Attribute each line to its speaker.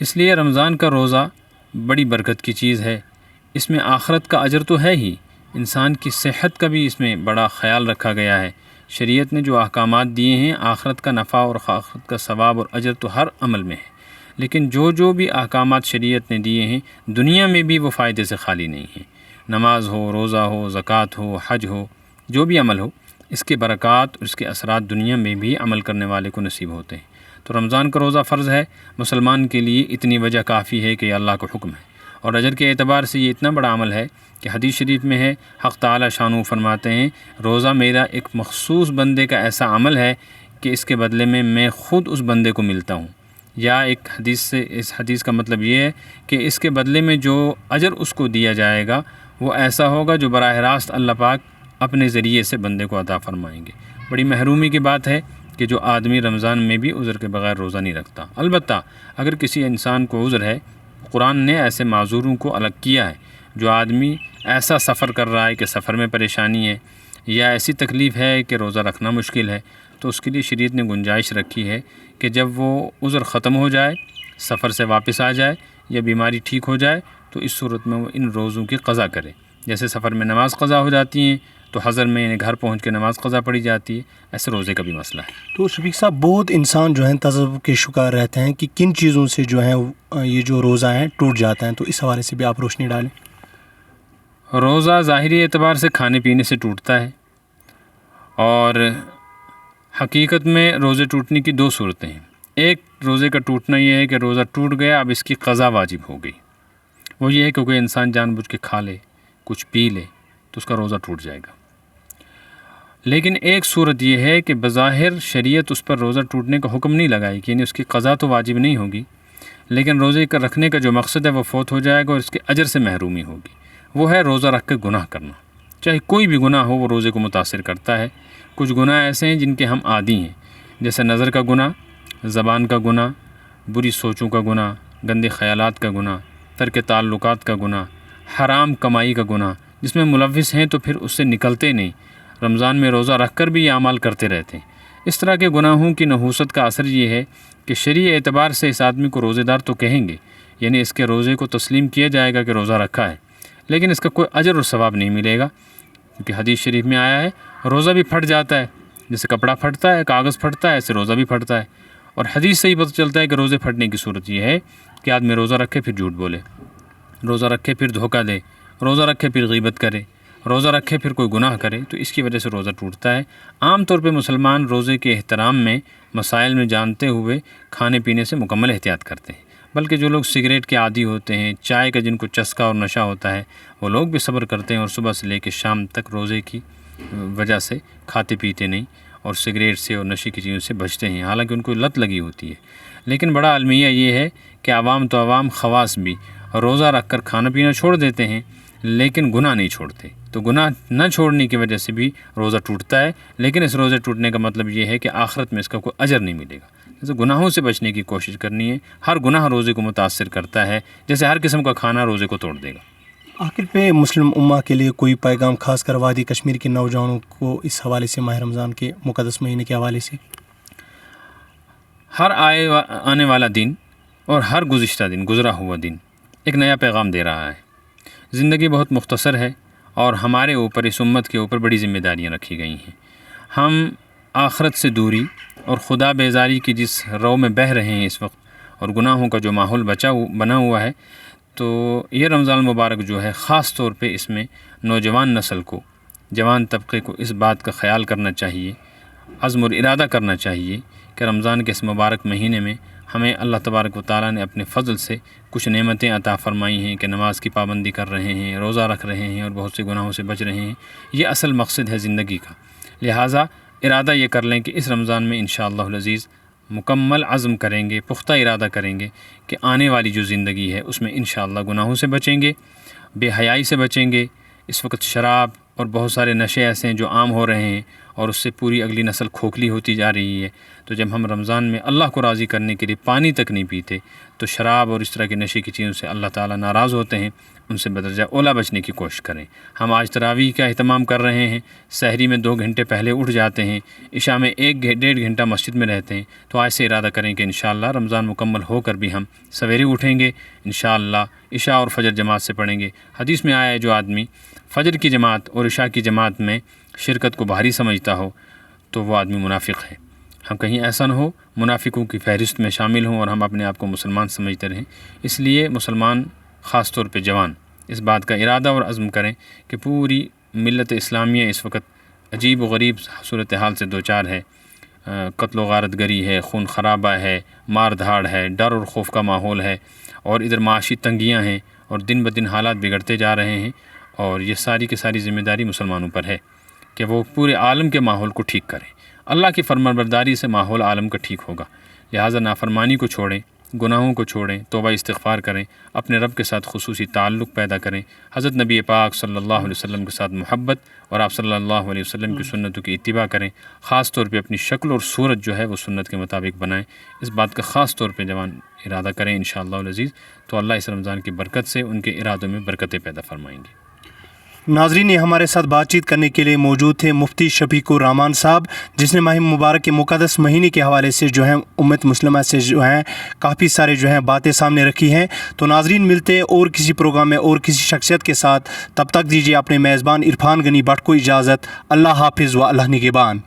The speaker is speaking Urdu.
Speaker 1: اس لیے رمضان کا روزہ بڑی برکت کی چیز ہے، اس میں آخرت کا اجر تو ہے ہی، انسان کی صحت کا بھی اس میں بڑا خیال رکھا گیا ہے۔ شریعت نے جو احکامات دیے ہیں، آخرت کا نفع اور آخرت کا ثواب اور اجر تو ہر عمل میں ہے، لیکن جو بھی احکامات شریعت نے دیے ہیں دنیا میں بھی وہ فائدے سے خالی نہیں ہیں۔ نماز ہو، روزہ ہو، زکوٰۃ ہو، حج ہو، جو بھی عمل ہو، اس کے برکات اور اس کے اثرات دنیا میں بھی عمل کرنے والے کو نصیب ہوتے ہیں۔ تو رمضان کا روزہ فرض ہے مسلمان کے لیے، اتنی وجہ کافی ہے کہ یہ اللہ کا حکم ہے، اور اجر کے اعتبار سے یہ اتنا بڑا عمل ہے کہ حدیث شریف میں ہے، حق تعالی شانہ فرماتے ہیں روزہ میرا ایک مخصوص بندے کا ایسا عمل ہے کہ اس کے بدلے میں خود اس بندے کو ملتا ہوں، یا ایک حدیث سے اس حدیث کا مطلب یہ ہے کہ اس کے بدلے میں جو اجر اس کو دیا جائے گا وہ ایسا ہوگا جو براہ راست اللہ پاک اپنے ذریعے سے بندے کو عطا فرمائیں گے۔ بڑی محرومی کی بات ہے کہ جو آدمی رمضان میں بھی عذر کے بغیر روزہ نہیں رکھتا۔ البتہ اگر کسی انسان کو عذر ہے، قرآن نے ایسے معذوروں کو الگ کیا ہے۔ جو آدمی ایسا سفر کر رہا ہے کہ سفر میں پریشانی ہے، یا ایسی تکلیف ہے کہ روزہ رکھنا مشکل ہے، تو اس کے لیے شریعت نے گنجائش رکھی ہے کہ جب وہ عذر ختم ہو جائے، سفر سے واپس آ جائے یا بیماری ٹھیک ہو جائے، تو اس صورت میں وہ ان روزوں کی قضا کرے۔ جیسے سفر میں نماز قضا ہو جاتی ہیں تو حضر میں گھر پہنچ کے نماز قضا پڑھی جاتی ہے، ایسے روزے کا بھی مسئلہ ہے۔
Speaker 2: تو شفیق صاحب، بہت انسان جو ہیں تذبذب کے شکار رہتے ہیں کہ کن چیزوں سے جو ہیں یہ جو روزہ ہیں ٹوٹ جاتا ہے، تو اس حوالے سے بھی آپ روشنی ڈالیں۔
Speaker 1: روزہ ظاہری اعتبار سے کھانے پینے سے ٹوٹتا ہے، اور حقیقت میں روزے ٹوٹنے کی دو صورتیں ہیں۔ ایک روزے کا ٹوٹنا یہ ہے کہ روزہ ٹوٹ گیا، اب اس کی قضا واجب ہو گئی، وہ یہ ہے کہ کوئی انسان جان بوجھ کے کھا لے، کچھ پی لے تو اس کا روزہ ٹوٹ جائے گا۔ لیکن ایک صورت یہ ہے کہ بظاہر شریعت اس پر روزہ ٹوٹنے کا حکم نہیں لگائے گی، یعنی اس کی قضا تو واجب نہیں ہوگی، لیکن روزے کا رکھنے کا جو مقصد ہے وہ فوت ہو جائے گا اور اس کے اجر سے محرومی ہوگی۔ وہ ہے روزہ رکھ کے گناہ کرنا، چاہے کوئی بھی گناہ ہو وہ روزے کو متاثر کرتا ہے۔ کچھ گناہ ایسے ہیں جن کے ہم عادی ہیں، جیسے نظر کا گناہ، زبان کا گناہ، بری سوچوں کا گناہ، گندے خیالات کا گناہ، ترک تعلقات کا گناہ، حرام کمائی کا گناہ، جس میں ملوث ہیں تو پھر اس سے نکلتے نہیں، رمضان میں روزہ رکھ کر بھی یہ اعمال کرتے رہتے ہیں۔ اس طرح کے گناہوں کی نحوست کا اثر یہ ہے کہ شرعی اعتبار سے اس آدمی کو روزے دار تو کہیں گے، یعنی اس کے روزے کو تسلیم کیا جائے گا کہ روزہ رکھا ہے، لیکن اس کا کوئی اجر اور ثواب نہیں ملے گا، کیونکہ حدیث شریف میں آیا ہے روزہ بھی پھٹ جاتا ہے، جیسے کپڑا پھٹتا ہے، کاغذ پھٹتا ہے، ایسے روزہ بھی پھٹتا ہے۔ اور حدیث سے ہی پتہ چلتا ہے کہ روزے پھٹنے کی صورت یہ ہے کہ آدمی روزہ رکھے پھر جھوٹ بولے، روزہ رکھے پھر دھوکہ دے، روزہ رکھے پھر غیبت کرے، روزہ رکھے پھر کوئی گناہ کرے، تو اس کی وجہ سے روزہ ٹوٹتا ہے۔ عام طور پہ مسلمان روزے کے احترام میں مسائل میں جانتے ہوئے کھانے پینے سے مکمل احتیاط کرتے ہیں، بلکہ جو لوگ سگریٹ کے عادی ہوتے ہیں، چائے کا جن کو چسکا اور نشہ ہوتا ہے، وہ لوگ بھی صبر کرتے ہیں اور صبح سے لے کے شام تک روزے کی وجہ سے کھاتے پیتے نہیں اور سگریٹ سے اور نشے کی چیزوں سے بچتے ہیں، حالانکہ ان کو لت لگی ہوتی ہے۔ لیکن بڑا المیہ یہ ہے کہ عوام تو عوام، خواص بھی روزہ رکھ کر کھانا پینا چھوڑ دیتے ہیں لیکن گناہ نہیں چھوڑتے، تو گناہ نہ چھوڑنے کی وجہ سے بھی روزہ ٹوٹتا ہے، لیکن اس روزے ٹوٹنے کا مطلب یہ ہے کہ آخرت میں اس کا کوئی اجر نہیں ملے گا۔ جیسے گناہوں سے بچنے کی کوشش کرنی ہے، ہر گناہ روزے کو متاثر کرتا ہے، جیسے ہر قسم کا کھانا روزے کو توڑ دے گا۔
Speaker 2: آخر پہ مسلم امہ کے لیے کوئی پیغام، خاص کر وادی کشمیر کے نوجوانوں کو اس حوالے سے، ماہ رمضان کے مقدس مہینے کے حوالے سے؟
Speaker 1: ہر آنے والا دن اور ہر گزشتہ دن، گزرا ہوا دن ایک نیا پیغام دے رہا ہے۔ زندگی بہت مختصر ہے اور ہمارے اوپر، اس امت کے اوپر بڑی ذمہ داریاں رکھی گئی ہیں۔ ہم آخرت سے دوری اور خدا بیزاری کی جس رو میں بہہ رہے ہیں اس وقت، اور گناہوں کا جو ماحول بنا ہوا ہے، تو یہ رمضان المبارک جو ہے خاص طور پہ اس میں نوجوان نسل کو، جوان طبقے کو اس بات کا خیال کرنا چاہیے، عزم اور ارادہ کرنا چاہیے کہ رمضان کے اس مبارک مہینے میں ہمیں اللہ تبارک و تعالیٰ نے اپنے فضل سے کچھ نعمتیں عطا فرمائی ہیں کہ نماز کی پابندی کر رہے ہیں، روزہ رکھ رہے ہیں اور بہت سے گناہوں سے بچ رہے ہیں۔ یہ اصل مقصد ہے زندگی کا، لہٰذا ارادہ یہ کر لیں کہ اس رمضان میں انشاءاللہ العزیز مکمل عزم کریں گے، پختہ ارادہ کریں گے کہ آنے والی جو زندگی ہے اس میں انشاءاللہ گناہوں سے بچیں گے، بے حیائی سے بچیں گے۔ اس وقت شراب اور بہت سارے نشے ایسے ہیں جو عام ہو رہے ہیں، اور اس سے پوری اگلی نسل کھوکھلی ہوتی جا رہی ہے۔ تو جب ہم رمضان میں اللہ کو راضی کرنے کے لیے پانی تک نہیں پیتے تو شراب اور اس طرح کے نشے کی چیزوں سے اللہ تعالیٰ ناراض ہوتے ہیں، ان سے بدرجہ اولا بچنے کی کوشش کریں۔ ہم آج تراویح کا اہتمام کر رہے ہیں، سحری میں 2 گھنٹے پہلے اٹھ جاتے ہیں، عشاء میں 1-1.5 گھنٹہ مسجد میں رہتے ہیں، تو آج سے ارادہ کریں کہ انشاءاللہ رمضان مکمل ہو کر بھی ہم سویرے اٹھیں گے، انشاءاللہ عشاء اور فجر جماعت سے پڑھیں گے۔ حدیث میں آیا ہے جو آدمی فجر کی جماعت اور عشاء کی جماعت میں شرکت کو بھاری سمجھتا ہو تو وہ آدمی منافق ہے۔ ہم کہیں ایسا نہ ہو منافقوں کی فہرست میں شامل ہوں اور ہم اپنے آپ کو مسلمان سمجھتے رہیں۔ اس لیے مسلمان خاص طور پہ جوان اس بات کا ارادہ اور عزم کریں کہ پوری ملت اسلامیہ اس وقت عجیب و غریب صورتحال سے دوچار ہے، قتل و غارت گری ہے، خون خرابہ ہے، مار دھاڑ ہے، ڈر اور خوف کا ماحول ہے، اور ادھر معاشی تنگیاں ہیں اور دن بدن حالات بگڑتے جا رہے ہیں، اور یہ ساری کی ساری ذمہ داری مسلمانوں پر ہے کہ وہ پورے عالم کے ماحول کو ٹھیک کریں۔ اللہ کی فرمانبرداری سے ماحول عالم کا ٹھیک ہوگا، لہٰذا نافرمانی کو چھوڑیں، گناہوں کو چھوڑیں، توبہ استغفار کریں، اپنے رب کے ساتھ خصوصی تعلق پیدا کریں، حضرت نبی پاک صلی اللہ علیہ وسلم کے ساتھ محبت اور آپ صلی اللہ علیہ وسلم کی سنتوں کی اتباع کریں، خاص طور پہ اپنی شکل اور صورت جو ہے وہ سنت کے مطابق بنائیں۔ اس بات کا خاص طور پہ جوان ارادہ کریں انشاءاللہ العزیز، تو اللہ اس رمضان کی برکت سے ان کے ارادوں میں برکتیں پیدا فرمائیں گے۔
Speaker 2: ناظرین، یہ ہمارے ساتھ بات چیت کرنے کے لیے موجود تھے مفتی شفیق الرحمان صاحب، جس نے ماہ مبارک کے مقدس مہینے کے حوالے سے جو ہے امت مسلمہ سے جو ہیں کافی سارے جو ہیں باتیں سامنے رکھی ہیں۔ تو ناظرین، ملتے ہیں اور کسی پروگرام میں اور کسی شخصیت کے ساتھ، تب تک دیجیے اپنے میزبان عرفان غنی بٹ کو اجازت۔ اللہ حافظ و اللہ نگہبان۔